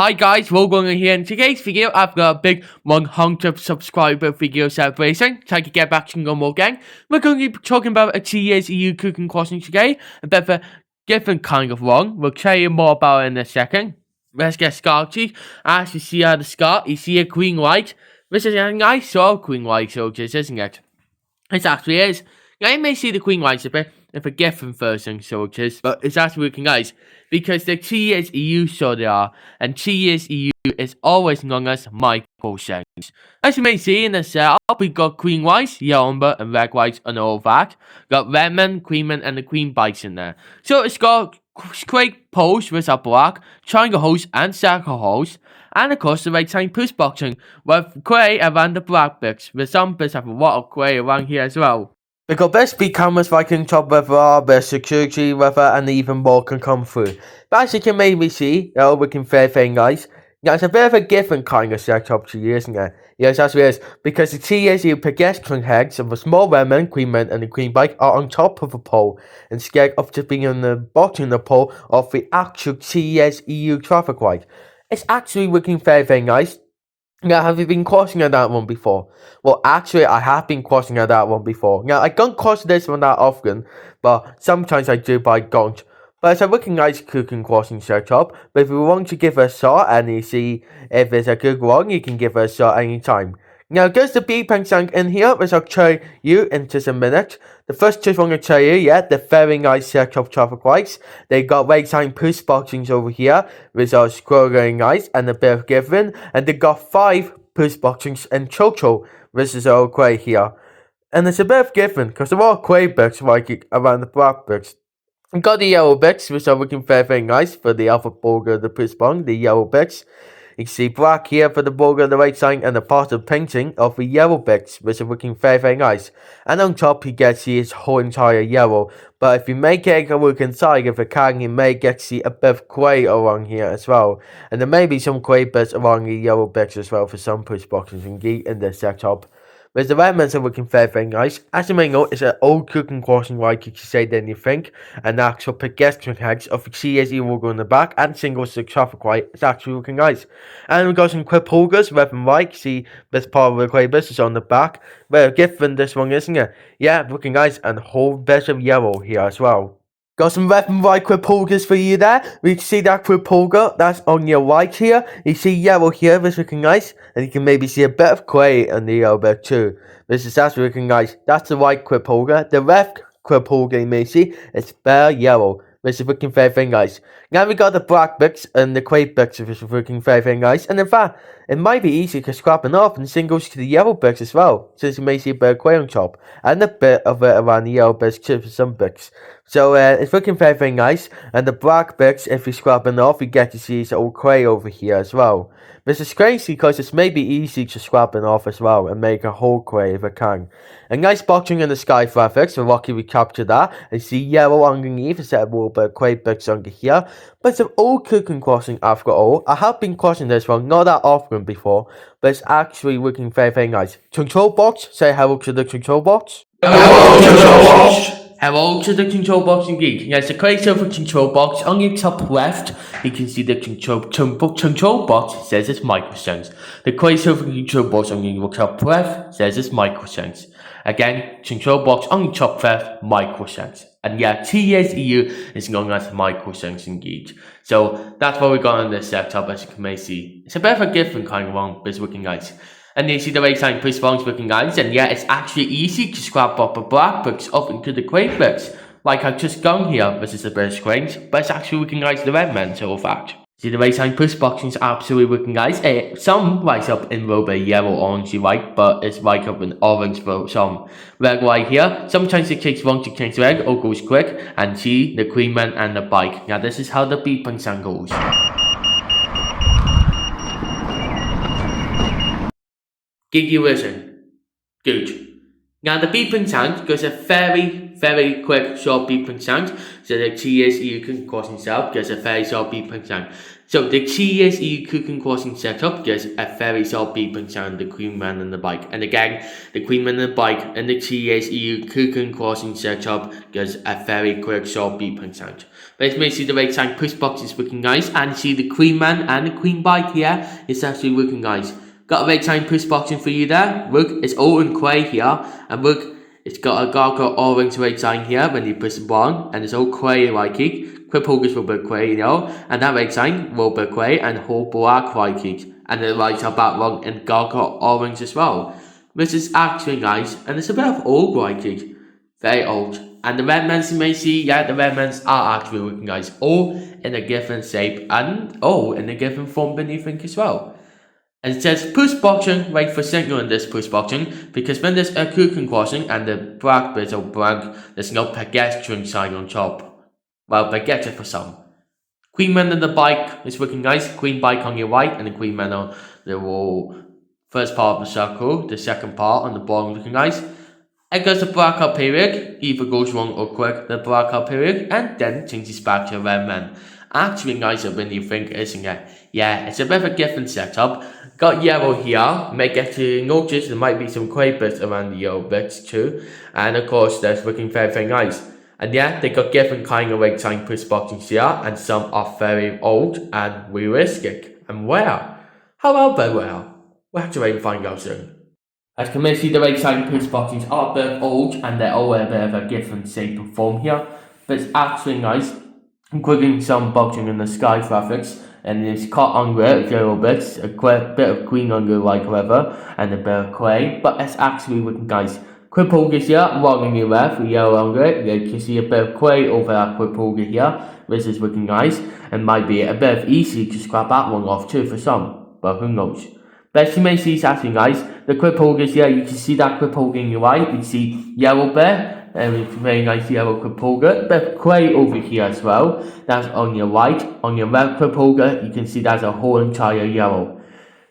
Hi guys, Rogan here. In today's video, I've got a big 100 subscriber video celebration, so I can get back to normal again. We're going to be talking about a TSEU Toucan Crossing today, a bit of a different kind of one. We'll tell you more about it in a second. Let's get started. As you see at the start, you see a green light. This is a nice sort of green light soldiers, isn't it? It actually is. Now you may see the green lights a bit of a different version soldiers, but it's actually looking nice because the TSEU so they are, and TSEU is always known as microseconds. As you may see in the setup, we got green lights, yellow amber, and red lights on all that. Got Redman, Queenman, and the Queen bikes in there. So it's got straight poles which are black, triangle holes and circle holes, and of course the right side push boxing with grey around the black bits, with some bits have a lot of grey around here as well. We got best speed cameras like on top of our best security with it, and even more can come through. But as you can maybe see, we can fair thing guys. Now it's a bit of a different kind of setup to you, isn't it? Yes, as it is, because the TSEU pedestrian heads of a small Redman, Queenman, and the Queen bike are on top of a pole, instead of just being on the bottom of the pole of the actual TSEU traffic light. It's actually looking very nice. Now, have you been crossing at that one before? Well, actually, I have been crossing at that one before. Now, I don't cross this one that often, but sometimes I do, but I don't. But it's a looking nice Toucan Crossing setup. But if you want to give it a shot and you see if it's a good one, you can give it a shot anytime. Now, there's the beeping sound in here, which I'll show you in just a minute. The first two I'm going to show you, the very nice setup traffic lights. They got right side push boxings over here, which are scrolling nice and a bit of giving. And they got 5 push boxings in total, which is all grey here. And it's a bit of giving, because they're all grey bits like around the black bits. We got the yellow bits, which are looking very nice for the alpha border of the push bong, the yellow bits. You can see black here for the border on the right side and the part of painting of the yellow bits, which are looking very nice. And on top you get to see its whole entire yellow. But if you make it a look inside of the can, you may get to see a bit of grey around here as well. And there may be some grey bits around the yellow bits as well for some push boxes indeed in this setup. Whereas the Redmans are looking very nice. As you may know, it's an old Toucan Crossing like you can say than you think. And the actual pedestrian heads of the TSE logo on the back and single stick traffic light is actually looking nice. And we've got some clip holders, red and white. See this part of the grey bit is on the back. Very different this one, isn't it? Yeah, looking nice, and a whole bit of yellow here as well. Got some red and white clip holders for you there. We can see that clip holder, that's on your right here. You see yellow here, that's looking nice. And you can maybe see a bit of grey on the yellow bit too. This is actually looking nice. That's the white clip holder. The red clip holder you may see is bare yellow, which is looking very nice. Now we got the black bits and the grey bits, which is looking very nice. And in fact, it might be easy to scrap it off and singles to the yellow bits as well, since you may see a bit of grey on top. And a bit of it around the yellow bits too for some bits. So it's looking very nice. And the black bits, if you scrap it off, you get to see it's all grey over here as well. This is crazy because it's maybe easy to scrap it off as well and make a whole grey if it can. A nice boxing in the sky graphics, so lucky we captured that. And see yellow underneath instead of a little bit of grey bits under here. But it's an old Toucan Crossing after all. I have been crossing this one not that often before, but it's actually looking very nice. Control box, say hello to the control box. Hello, control box. Hello to the control box indeed. Yes, the create over control box on your top left, you can see the control box says it's microseconds. The create over control box on your top left says it's microseconds. Again, control box on your top left, microseconds. And yeah, TSEU is known as microseconds indeed. So that's what we got in this setup, as you can see. It's a bit of a different kind of one, but it's looking nice. And you see the right side push box looking nice, and yeah, it's actually easy to scrap up the black bricks up into the grey bricks, like I've just done here, which is a bit strange, but it's actually looking nice the Redman, so in fact. See the right side push boxing is absolutely looking nice. Some lights up in a little bit yellow, orangey white, but it's light up in orange for some. Red light here, sometimes it takes long to change red or goes quick, and see the Queenman and the bike. Now this is how the beeping sound goes. Did you listen? Good. Now the beeping sound goes a very quick short beeping sound. So the TSEU Toucan Crossing setup gives a very short beeping sound. So the TSEU Toucan Crossing setup gives a very short beeping sound, the Queen Man and the bike. And again, the Queen Man and the bike and the TSEU Toucan Crossing setup gives a very quick short beeping sound. But you may see the right side push box is working nice, and you see the Queen Man and the Queen bike here is actually working nice. Got a right time push boxing for you there. Look, it's all in quay here, and look, it's got a darker orange right sign here when you push the button, and it's all quay right kick. Quick holders will be quay, and that right sign will be quay and whole black right kick, and the lights are back wrong in darker orange as well. This is actually nice, and it's a bit of old right kick, very old. And the red mans you may see, yeah, the red mans are actually looking nice, all in a different shape and all in a different form than you think as well. And it says push boxing, wait for signal in this push boxing, because when there's a Toucan crossing and the black bits are blank, there's no pedestrian sign on top. Well, pedestrian for some. Queen Man on the bike is looking nice, Queen bike on your right, and the Queen Man on the first part of the circle, the second part on the bottom looking nice. It goes to blackout period, either goes wrong or quick, the blackout period, and then changes back to a red man. Actually nicer than you think, isn't it? Yeah, it's a bit of a different setup. Got yellow here, may get to notice there might be some grey bits around the yellow bits too. And of course, that's looking very nice. And yeah, they got different kind of right sign push boxes here, and some are very old and realistic. And rare. How about very rare? We'll have to wait and find out soon. As you can see, the right side push boxes are a bit old and they're all a bit of a different shape and form here, but it's actually nice. Including some boxing in the sky graphics, and it's cut under it, yellow bits, a bit of green under like whatever, and a bit of clay, but it's actually looking nice. Clip holder here, wrong on your left, with yellow under it. You can see a bit of clay over that clip holder here, which is looking nice, and might be a bit of easy to scrap that one off too for some, but who knows. But as you may see, it's actually nice. The clip holders here, you can see that clip holder in your right, you can see yellow bit, and it's very nice yellow clip holder. Bit of clay over here as well, that's on your right. On your left clip holder, you can see that's a whole entire yellow.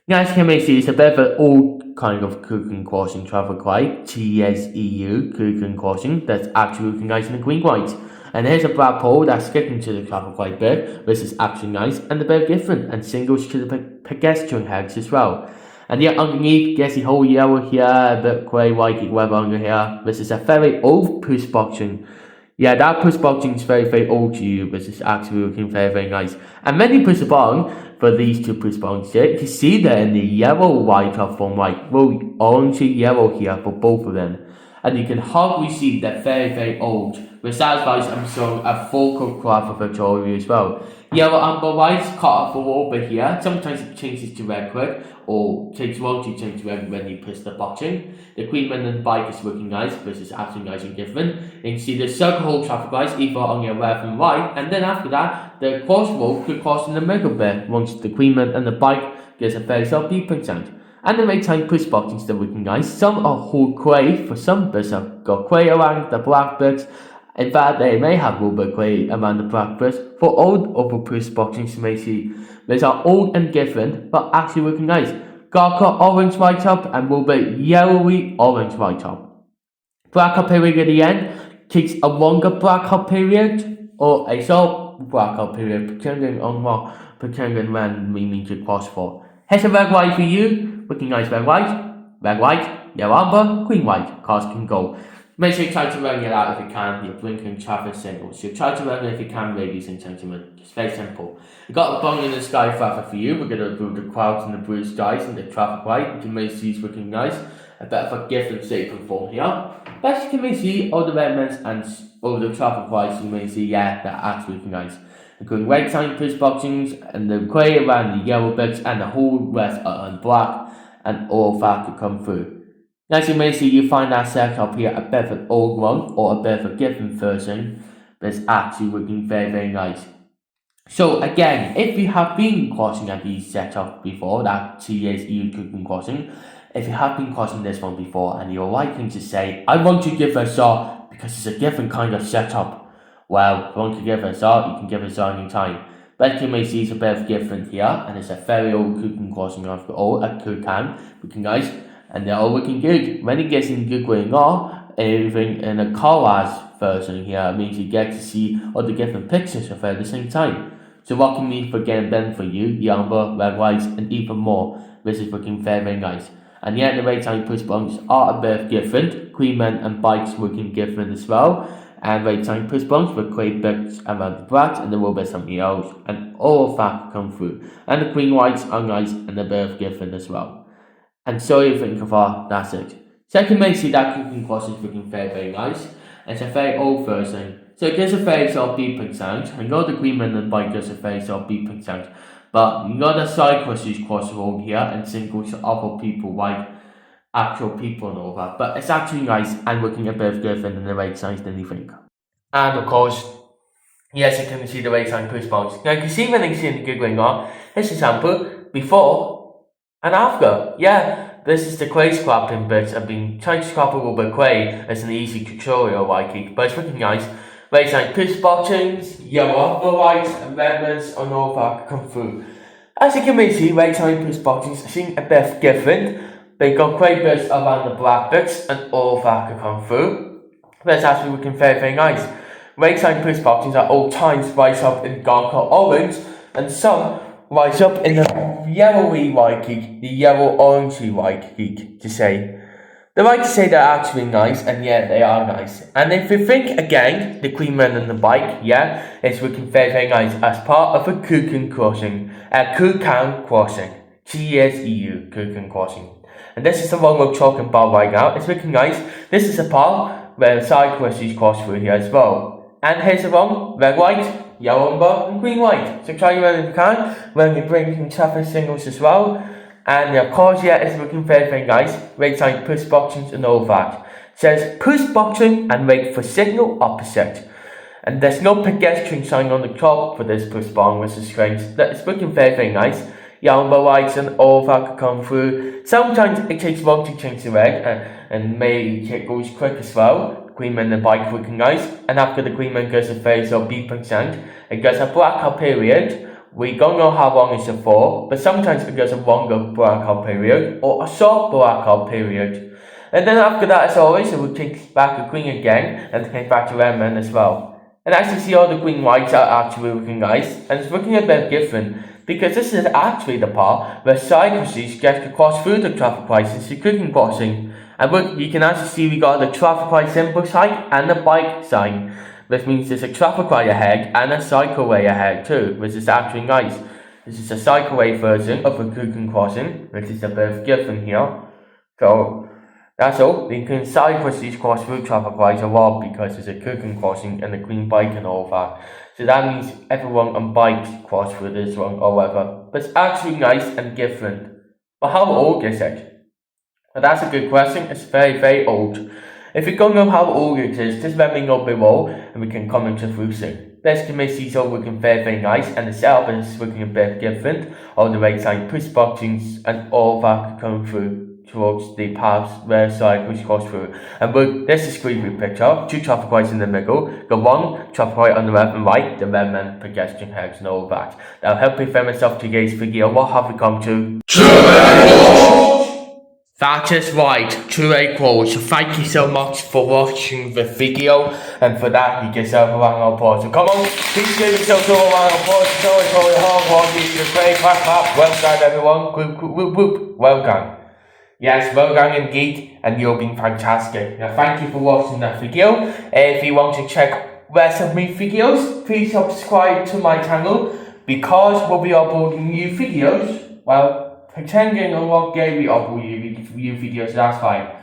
Now as you may see, it's a bit of an old kind of Toucan Crossing traffic light, TSEU Toucan Crossing, that's actually looking nice in the green white. And here's a black pole that's sticking to the traffic light bit, which is actually nice and a bit different, and singles to the pedestrian heads as well. And yeah, underneath, gets the whole yellow here, a bit grey, white, whatever under here. This is a very old push boxing. Yeah, that push boxing is very old to you, but it's actually looking very nice. And when you push the button for these two push buttons here, you can see they're in the yellow white platform, like well, orange and yellow here for both of them. And you can hardly see they're very old. Which satisfies I'm showing a full graph of a jewelry as well. Yellow amber white cut off a little bit here. Sometimes it changes to red quick, or takes long to change to red when you push the button. The Queen Man and bike is looking nice, because it's absolutely nice and different. You can see the circle hole traffic lights either on your left and right, and then after that, the crosswalk could cross in the middle bit once the Queen Man and the bike gets a very soft beeping sound. And the right time push boxing still looking nice. Some are whole clay, for some bits have got clay around the black bits. In fact, they may have a little bit of clay around the black bits. For old upper push boxings, you may see these are old and different, but actually looking nice. Darker orange right top and a little bit yellowy orange right top. Blackout period at the end takes a longer blackout period, or a short blackout period, depending on when we mean to cross for. Here's a red white for you, looking nice red white, yellow amber, green white, cars can go. Make sure you try to run it out if you can, your blinking traffic signals. So try to run it if you can, ladies and gentlemen. It's very simple. We've got a bung in the sky traffic for you. We're going to do the clouds and the blue skies and the traffic light. You can maybe see it's looking nice. A bit of a different shape and form here. But as you can maybe see, all the redmans and all the traffic lights, you may see, yeah, they're actually looking nice. Including red sign push boxings and the grey around the yellow bits, and the whole rest are on black, and all that could come through. As you may see, you find that setup here a bit of an old one, or a bit of a different version, but it's actually looking very nice. So again, if you have been crossing at these setups before, that TSEU Toucan Crossing, if you have been crossing this one before and you're liking to say, I want to give it a shot because it's a different kind of setup, well, if you want to give it a shot, you can give it a shot anytime. But you may see it's a bit different here, and it's a very old Toucan Crossing after all, a Toucan, looking nice. and they're all looking good. When it gets in good going on, everything in a collage version here means you get to see all the different pictures of it at the same time. So what can we forget then for you, younger, red lights, and even more, which is looking very, very nice. And yet the waytime push buttons are a bit different. Queenmen and bikes looking different as well. And waytime push buttons with great bits around the back, and there will be something else, and all of that come through. And the green lights are nice and a bit different as well. And so you think of all, that's it. Second main see that Toucan Crossing is looking very, very nice. It's a very old version. So it gives a very soft beeping sound. I know the Greenman and bike does a very soft beeping sound. But you know the cyclists use cross the road here and singles to other people like actual people and all that. But it's actually nice and looking a bit different in the right size than you think. And of course, yes, you can see the right side push bounce. Now you can see when you see the good going on. Here's an example before and after. Yeah, this is the clay scrapping bits. I've been trying to scrap a little bit of clay as an easy tutorial like it, but it's looking nice. Right side push buttons, yellow, the lights, and red ones and all that come through. As you can see, right side push buttons seem a bit different. They got clay bits around the black bits and all that can come through. That's actually looking very, very nice. Right side push buttons at all times rise up in darker orange, and some rise up in the yellowy white geek, the yellow orangey white geek to say. They like to say they're actually nice, and yeah, they are nice. And if you think again, the Queenman and the bike, yeah, it's looking very, very nice as part of a Toucan Crossing, a Toucan Crossing, TSEU Toucan Crossing. And this is the one we're talking about right now. It's looking nice. This is a part where the cyclists cross through here as well. And here's the one, red light, yellow umber, and green light. So try when you can, when you bring some traffic signals as well. And of course, yeah, it's looking very, very nice. Right side push buttons and all that. It says push button and wait for signal opposite. And there's no pedestrian sign on the top for this push button, which is strange. It's looking very, very nice. Yellow lights and all that can come through. Sometimes it takes long to change the red, and maybe it goes quick as well. Greenman and bike looking nice. And after the Greenman gets a phase of beeping sound, it gets a blackout period. We don't know how long it's for, but sometimes it gets a longer blackout period or a short blackout period. And then after that, as always, it will take back a green again and take back to red as well. And as you see, all the green lights are actually looking nice, and it's looking a bit different because this is actually the part where cyclists get to cross through the traffic lights in the Toucan Crossing. And look, you can actually see we got the traffic light symbol sign and the bike sign. Which means there's a traffic light ahead and a cycleway ahead too, which is actually nice. This is a cycleway version of a Toucan Crossing, which is a bit different here. So that's all. You can cyclists cross through traffic lights a lot because it's a Toucan Crossing and a green bike and all that. So that means everyone on bikes cross through this one or whatever. But it's actually nice and different. But how old is it? Well, that's a good question. It's very, very old. If you don't know how old it is, just let me know below and we can comment through soon. This committee is all looking very, very nice, and the setup is looking a bit different. All the right side push buttons and all that come through towards the paths where cyclists cross through. And look, this is a great picture. Two traffic lights in the middle. The one traffic light on the left and right, the red man, pedestrian heads and all that. That'll help me finish off today's video. What have we come to? That is right, 2 equals. So thank you so much for watching the video, and for that you get yourself a round of applause. So come on, please give yourself a round of applause. It's always really hard work. You're great, clap, clap. Well done everyone. Whoop, whoop, whoop, whoop. Well done. Yes, well done indeed, and you've been fantastic. Now thank you for watching that video. If you want to check rest of my videos, please subscribe to my channel, because we'll be uploading new videos. Well, pretending on what game we upload new videos, that's fine.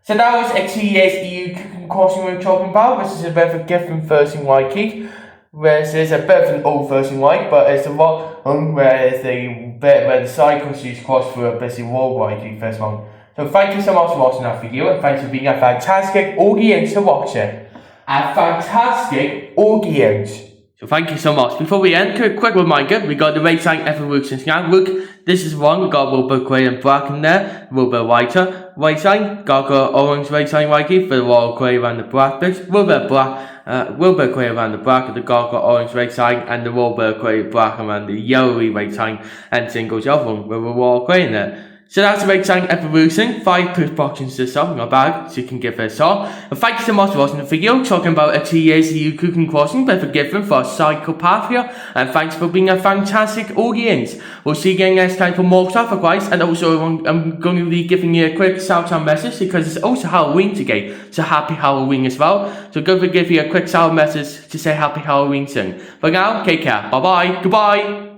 So that was a TSEU Toucan Crossing we were talking about. This is a bit of a different version like it. This is a bit of an old version like, but it's the one where the bit where the cyclists cross through a busy wall like it, first one. So thank you so much for watching that video, and thanks for being a fantastic audience to watch it. A fantastic audience. So thank you so much. Before we end, a quick reminder, we got the right side evolution scan. Look, this is one, we got a little bit grey and black in there, a little bit lighter. Right side, got orange right side right here for the wall grey around the black bits, a little bit black, little bit grey around the black of the got orange right side, and the little bit grey black around the yellowy right side, and same goes the other one with a wall grey in there. So that's a very exciting evolution. 5 push boxes this up, not bad, so you can give it a shot. And thank you so much for watching the video, talking about a TSEU Toucan Crossing, but forgiven for a cycle path here, and thanks for being a fantastic audience. We'll see you again next time for more stuff, guys, and also I'm going to be giving you a quick shout-out message, because it's also Halloween today, so happy Halloween as well. So go for give you a quick shout-out message to say happy Halloween soon. But now, take care, bye-bye, goodbye.